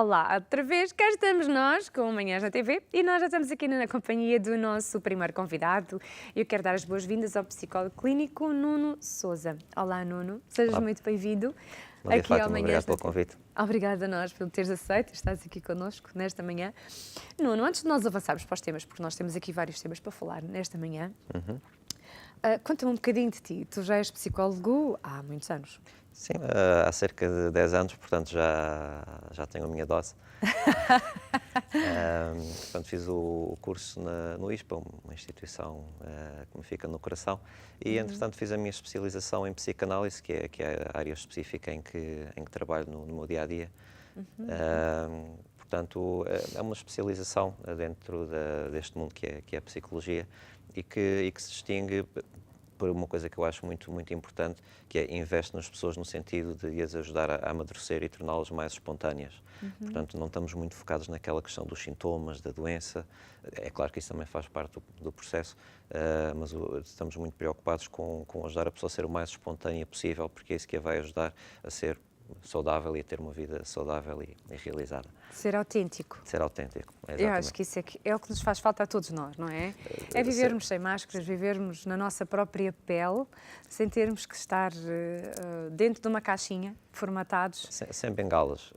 Olá, outra vez, cá estamos nós com o Manhãs na TV e nós já estamos aqui na companhia do nosso primeiro convidado. Eu quero dar as boas-vindas ao psicólogo clínico Nuno Sousa. Olá, Nuno, sejas Olá. muito bem-vindo Bom dia, aqui ao Fátima. Manhãs Obrigado na pelo TV. convite. Obrigada a nós por teres aceito e estás aqui connosco nesta manhã. Nuno, antes de nós avançarmos para os temas, porque nós temos aqui vários temas para falar nesta manhã, conta-me um bocadinho de ti. Tu já és psicólogo há muitos anos. Sim, há cerca de 10 anos, portanto já tenho a minha dose. Portanto, fiz o curso no ISPA, uma instituição que me fica no coração, e entretanto fiz a minha especialização em psicanálise, que é a área específica em que trabalho no meu dia-a-dia. Portanto, é uma especialização dentro deste mundo que é a psicologia e que se distingue por uma coisa que eu acho muito importante, que é investe nas pessoas no sentido de as ajudar a amadurecer e torná-las mais espontâneas. Portanto, não estamos muito focados naquela questão dos sintomas, da doença. É claro que isso também faz parte do processo, mas estamos muito preocupados com ajudar a pessoa a ser o mais espontânea possível, porque é isso que a vai ajudar a ser saudável e a ter uma vida saudável e realizada. Ser autêntico. Ser autêntico, exatamente. Eu acho que isso é o que nos faz falta a todos nós, não é? É vivermos sem máscaras, vivermos na nossa própria pele, sem termos que estar dentro de uma caixinha, formatados. Sem bengalas.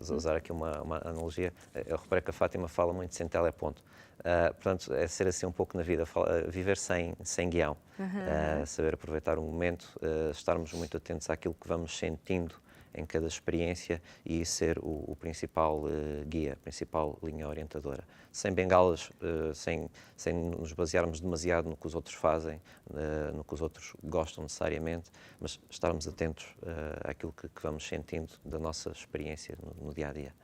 Vou usar aqui uma analogia. Eu reparei que a Fátima fala muito sem teleponto. Portanto, é ser assim um pouco na vida, viver sem guião, saber aproveitar o momento, estarmos muito atentos àquilo que vamos sentindo em cada experiência e ser o principal guia, a principal linha orientadora. Sem bengalas, sem nos basearmos demasiado no que os outros fazem, no que os outros gostam necessariamente, mas estarmos atentos àquilo que vamos sentindo da nossa experiência no dia-a-dia.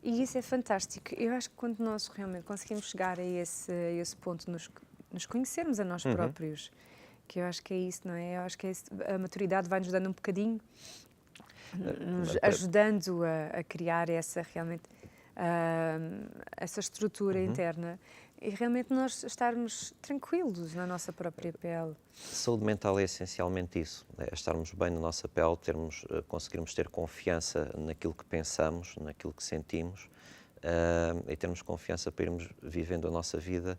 E isso é fantástico. Eu acho que quando nós realmente conseguimos chegar a esse ponto, nos conhecermos a nós próprios, que eu acho que é isso, não é? Eu acho que a maturidade vai-nos dando um bocadinho, nos ajudando a criar realmente essa estrutura interna e realmente nós estarmos tranquilos na nossa própria pele. Saúde mental é essencialmente isso, é estarmos bem na nossa pele, conseguirmos ter confiança naquilo que pensamos, naquilo que sentimos e termos confiança para irmos vivendo a nossa vida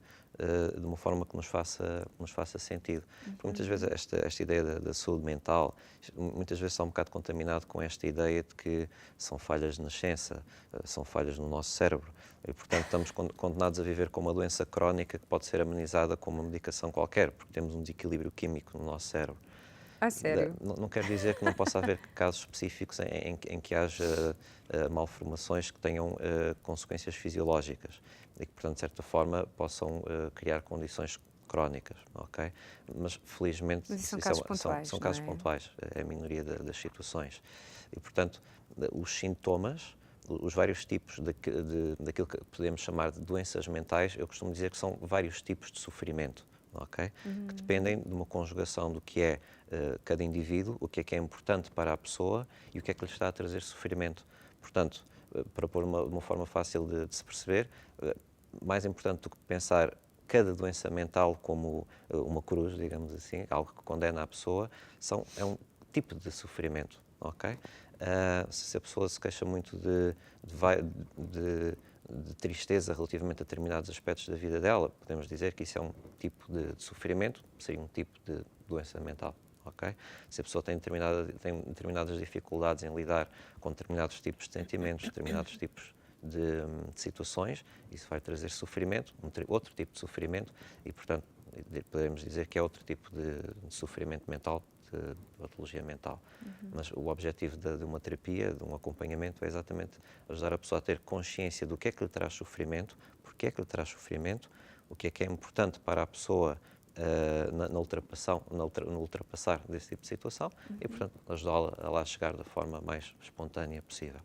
de uma forma que nos faça sentido. Porque muitas vezes esta ideia da saúde mental, muitas vezes está um bocado contaminado com esta ideia de que são falhas de nascença, são falhas no nosso cérebro e, portanto, estamos condenados a viver com uma doença crónica que pode ser amenizada com uma medicação qualquer, porque temos um desequilíbrio químico no nosso cérebro. A sério? Não quer dizer que não possa haver casos específicos em que haja malformações que tenham consequências fisiológicas e que, portanto, de certa forma, possam criar condições crónicas, ok? Mas, felizmente, Mas isso são casos pontuais, são casos não é? pontuais, é a minoria das situações. E, portanto, os sintomas, os vários tipos daquilo que podemos chamar de doenças mentais, eu costumo dizer que são vários tipos de sofrimento. Okay? Que dependem de uma conjugação do que é cada indivíduo, o que é importante para a pessoa e o que é que lhe está a trazer sofrimento. Portanto, para pôr uma forma fácil de se perceber, mais importante do que pensar cada doença mental como uma cruz, digamos assim, algo que condena a pessoa, é um tipo de sofrimento. Okay? Se a pessoa se queixa muito de tristeza relativamente a determinados aspectos da vida dela, podemos dizer que isso é um tipo de sofrimento, seria um tipo de doença mental. Okay? Se a pessoa tem determinadas dificuldades em lidar com determinados tipos de sentimentos, determinados tipos de situações, isso vai trazer sofrimento, outro tipo de sofrimento, e, portanto, podemos dizer que é outro tipo de sofrimento mental, de patologia mental. Mas o objetivo de uma terapia, de um acompanhamento, é exatamente ajudar a pessoa a ter consciência do que é que lhe traz sofrimento, porque é que lhe traz sofrimento, o que é importante para a pessoa no ultrapassar desse tipo de situação e, portanto, ajudá-la a lá chegar da forma mais espontânea possível.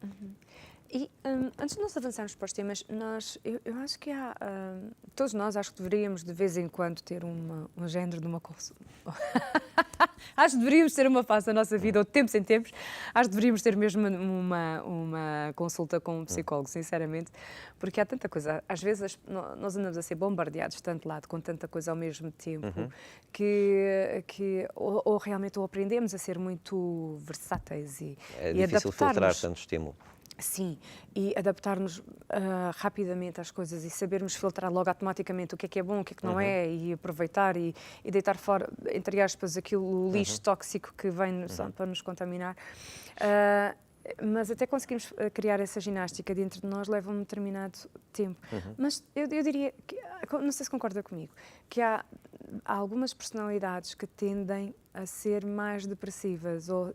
E antes de nós avançarmos para os temas, eu acho que todos nós acho que deveríamos de vez em quando ter um género de uma consulta. Acho que deveríamos ter uma fase da nossa vida, ou de tempos em tempos, acho que deveríamos ter mesmo uma consulta com um psicólogo, sinceramente, porque há tanta coisa. Às vezes nós andamos a ser bombardeados de tanto lado, com tanta coisa ao mesmo tempo, que ou realmente ou aprendemos a ser muito versáteis É e difícil filtrar adaptarmos. tanto estímulo. Sim, e adaptar-nos rapidamente às coisas e sabermos filtrar logo automaticamente o que é bom, o que não é, e aproveitar e deitar fora, entre aspas, aquilo, o lixo tóxico que vem para nos contaminar. Mas até conseguimos criar essa ginástica dentro de nós leva um determinado tempo. Mas eu diria, não sei se concorda comigo, que há algumas personalidades que tendem a ser mais depressivas ou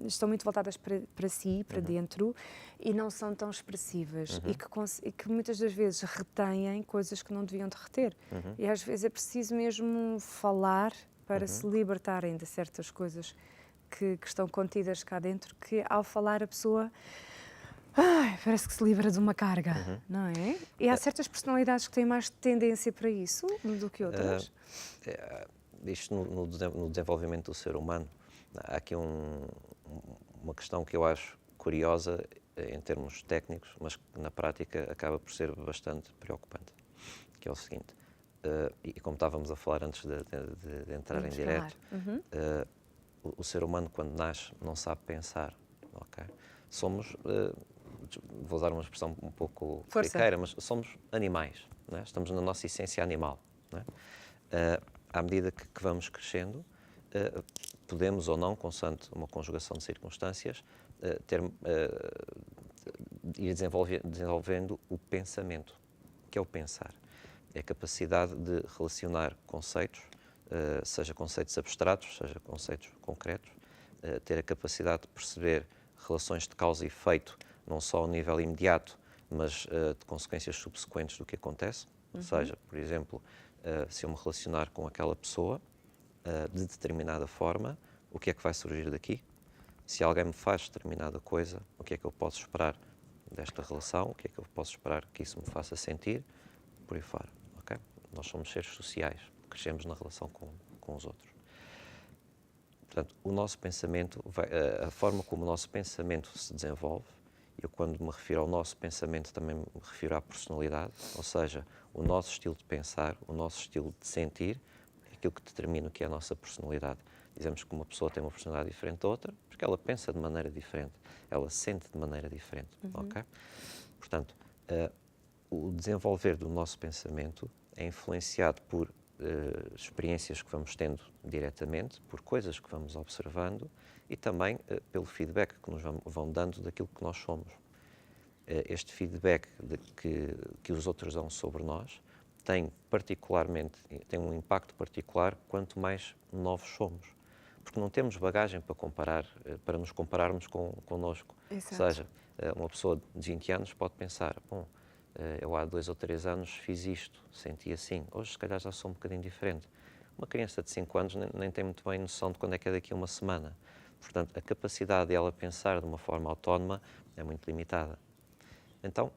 estão muito voltadas para si, para dentro, e não são tão expressivas e que muitas das vezes retêm coisas que não deviam de reter. E às vezes é preciso mesmo falar para se libertarem de certas coisas que estão contidas cá dentro, que ao falar a pessoa parece que se livra de uma carga, não é? E há certas personalidades que têm mais tendência para isso do que outras. Isto no desenvolvimento do ser humano, há aqui uma questão que eu acho curiosa em termos técnicos, mas que na prática acaba por ser bastante preocupante, que é o seguinte, e como estávamos a falar antes de entrar em direto, o ser humano, quando nasce, não sabe pensar. Okay? Somos, vou usar uma expressão um pouco corriqueira, mas somos animais. Não é? Estamos na nossa essência animal. Não é? À medida que vamos crescendo, podemos ou não, consoante uma conjugação de circunstâncias, ir desenvolvendo o pensamento, que é o pensar. É a capacidade de relacionar conceitos, seja conceitos abstratos, seja conceitos concretos, ter a capacidade de perceber relações de causa e efeito, não só ao nível imediato, mas de consequências subsequentes do que acontece. Ou seja, por exemplo, se eu me relacionar com aquela pessoa de determinada forma, o que é que vai surgir daqui? Se alguém me faz determinada coisa, o que é que eu posso esperar desta relação? O que é que eu posso esperar que isso me faça sentir? Por aí fora. Okay? Nós somos seres sociais. Crescemos na relação com os outros. Portanto, o nosso pensamento, a forma como o nosso pensamento se desenvolve, eu quando me refiro ao nosso pensamento também me refiro à personalidade, ou seja, o nosso estilo de pensar, o nosso estilo de sentir, é aquilo que determina o que é a nossa personalidade. Dizemos que uma pessoa tem uma personalidade diferente da outra, porque ela pensa de maneira diferente, ela sente de maneira diferente. Okay? Portanto, o desenvolver do nosso pensamento é influenciado por experiências que vamos tendo diretamente, por coisas que vamos observando e também pelo feedback que nos vão dando daquilo que nós somos. Este feedback que os outros dão sobre nós tem um impacto particular quanto mais novos somos, porque não temos bagagem para comparar, para nos compararmos connosco. Exato. Ou seja, uma pessoa de 20 anos pode pensar, bom, eu há 2 ou 3 anos fiz isto, senti assim, hoje se calhar já sou um bocadinho diferente. Uma criança de 5 anos nem tem muito bem noção de quando é que é daqui a uma semana. Portanto, a capacidade de ela pensar de uma forma autónoma é muito limitada. Então,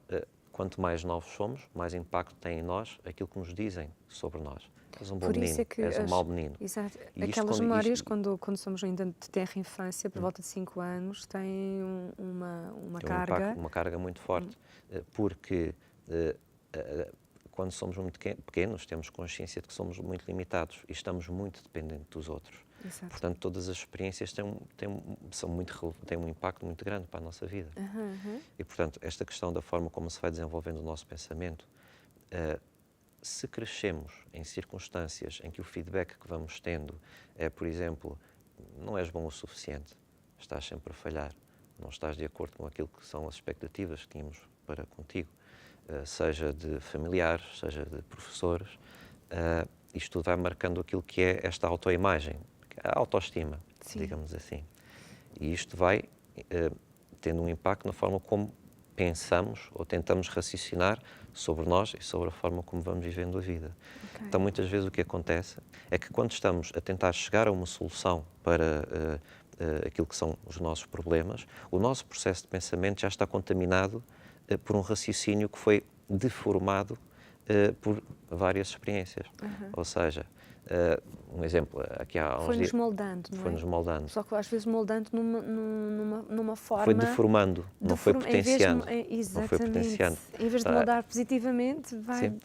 quanto mais novos somos, mais impacto tem em nós aquilo que nos dizem sobre nós. És um bom menino, és um mau menino. Exato. Aquelas memórias, quando somos ainda de tenra infância, por volta de 5 anos, têm uma carga. Uma carga muito forte, porque quando somos muito pequenos, temos consciência de que somos muito limitados e estamos muito dependentes dos outros. Exato. Portanto, todas as experiências têm um impacto muito grande para a nossa vida. E, portanto, esta questão da forma como se vai desenvolvendo o nosso pensamento, se crescemos em circunstâncias em que o feedback que vamos tendo é, por exemplo, não és bom o suficiente, estás sempre a falhar, não estás de acordo com aquilo que são as expectativas que tínhamos para contigo, seja de familiares, seja de professores, isto tudo vai marcando aquilo que é esta autoimagem, a autoestima, digamos assim. E isto vai tendo um impacto na forma como pensamos ou tentamos raciocinar sobre nós e sobre a forma como vamos vivendo a vida. Okay. Então, muitas vezes o que acontece é que quando estamos a tentar chegar a uma solução para aquilo que são os nossos problemas, o nosso processo de pensamento já está contaminado por um raciocínio que foi deformado por várias experiências. Ou seja, um exemplo, aqui há uns Foi-nos moldando, não é? Foi-nos moldando. Só que às vezes moldando numa forma... Foi deformando, não foi potenciando. Exatamente. Não foi potenciando. Em vez de moldar positivamente, vai... Sim.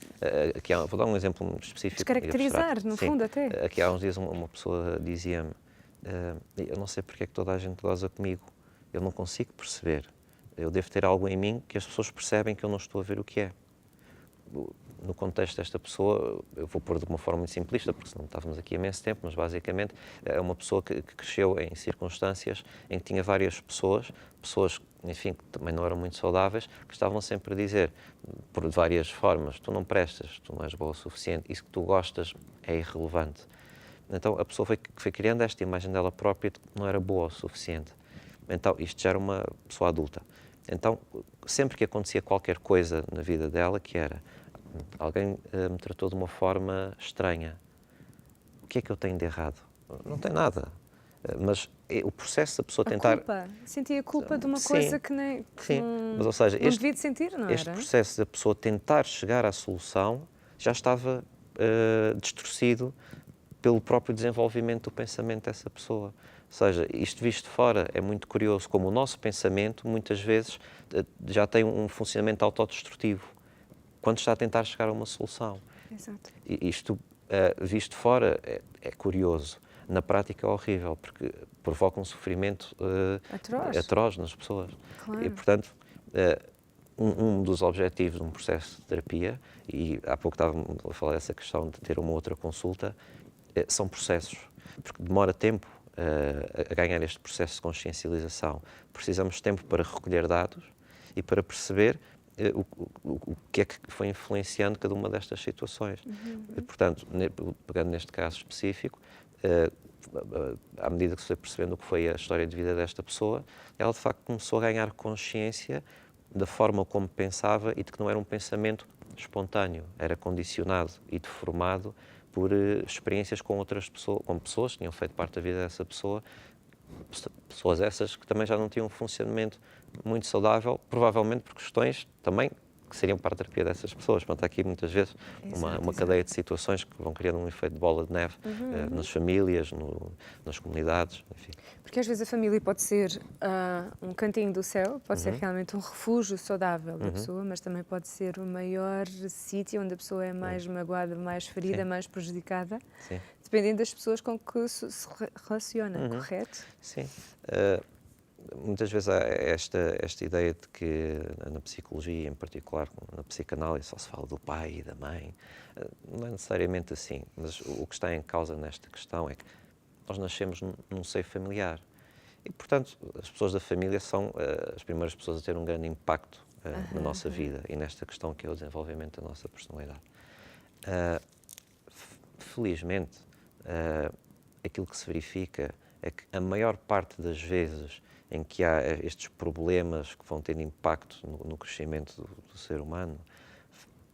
Aqui vou dar um exemplo específico. Descaracterizar, no fundo, até. Aqui há uns dias uma pessoa dizia-me, eu não sei porque é que toda a gente goza comigo, eu não consigo perceber. eu devo ter algo em mim que as pessoas percebem que eu não estou a ver o que é. No contexto desta pessoa, eu vou pôr de uma forma muito simplista, porque senão estávamos aqui há imenso tempo, mas basicamente é uma pessoa que cresceu em circunstâncias em que tinha várias pessoas, enfim, que também não eram muito saudáveis, que estavam sempre a dizer, por várias formas, tu não prestas, tu não és boa o suficiente, isso que tu gostas é irrelevante. Então a pessoa foi criando esta imagem dela própria de que não era boa o suficiente. Então isto já era uma pessoa adulta. Então sempre que acontecia qualquer coisa na vida dela, que era alguém me tratou de uma forma estranha, o que é que eu tenho de errado? Não tem nada. Mas o processo da pessoa tentar... Culpa. Sentia culpa de uma Sim, coisa que nem... Que sim, não, mas ou seja, não devia de sentir, não este era? processo da pessoa tentar chegar à solução já estava distorcido pelo próprio desenvolvimento do pensamento dessa pessoa. Ou seja, isto visto de fora é muito curioso, como o nosso pensamento muitas vezes já tem um funcionamento autodestrutivo quando está a tentar chegar a uma solução. Exato. E isto, visto de fora, é curioso. Na prática é horrível, porque provoca um sofrimento atroz nas pessoas. Claro. E, portanto, um dos objetivos de um processo de terapia, e há pouco estávamos a falar dessa questão de ter uma outra consulta, são processos, porque demora tempo a ganhar este processo de consciencialização. Precisamos de tempo para recolher dados e para perceber o que é que foi influenciando cada uma destas situações. E, portanto, pegando neste caso específico, à medida que se foi percebendo o que foi a história de vida desta pessoa, ela de facto começou a ganhar consciência da forma como pensava e de que não era um pensamento espontâneo, era condicionado e deformado por experiências com outras pessoas, com pessoas que tinham feito parte da vida dessa pessoa, pessoas essas que também já não tinham um funcionamento muito saudável, provavelmente por questões também que seriam parte da terapia dessas pessoas. Portanto, há aqui muitas vezes uma cadeia de situações que vão criando um efeito de bola de neve nas famílias, nas comunidades, enfim. Porque às vezes a família pode ser um cantinho do céu, pode ser realmente um refúgio saudável da pessoa, mas também pode ser o maior sítio onde a pessoa é mais magoada, mais ferida, mais prejudicada, dependendo das pessoas com que se relaciona, correto? Sim. Muitas vezes há esta ideia de que na psicologia, em particular na psicanálise, só se fala do pai e da mãe. Não é necessariamente assim, mas o que está em causa nesta questão é que nós nascemos num seio familiar e, portanto, as pessoas da família são as primeiras pessoas a ter um grande impacto na nossa vida e nesta questão que é o desenvolvimento da nossa personalidade. Felizmente, aquilo que se verifica é que a maior parte das vezes em que há estes problemas que vão ter impacto no crescimento do ser humano,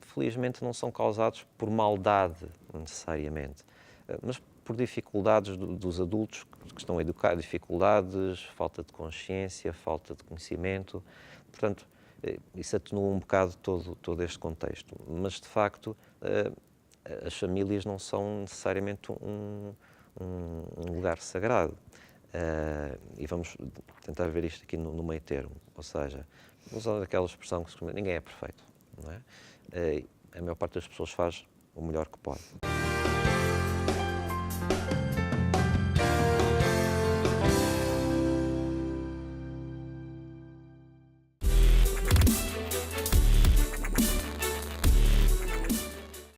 felizmente não são causados por maldade, necessariamente, mas por dificuldades dos adultos que estão a educar, dificuldades, falta de consciência, falta de conhecimento. Portanto, isso atenua um bocado todo este contexto. Mas, de facto, as famílias não são necessariamente um lugar sagrado. E vamos tentar ver isto aqui no meio termo, ou seja, usando aquela expressão que ninguém é perfeito, não é? A maior parte das pessoas faz o melhor que pode.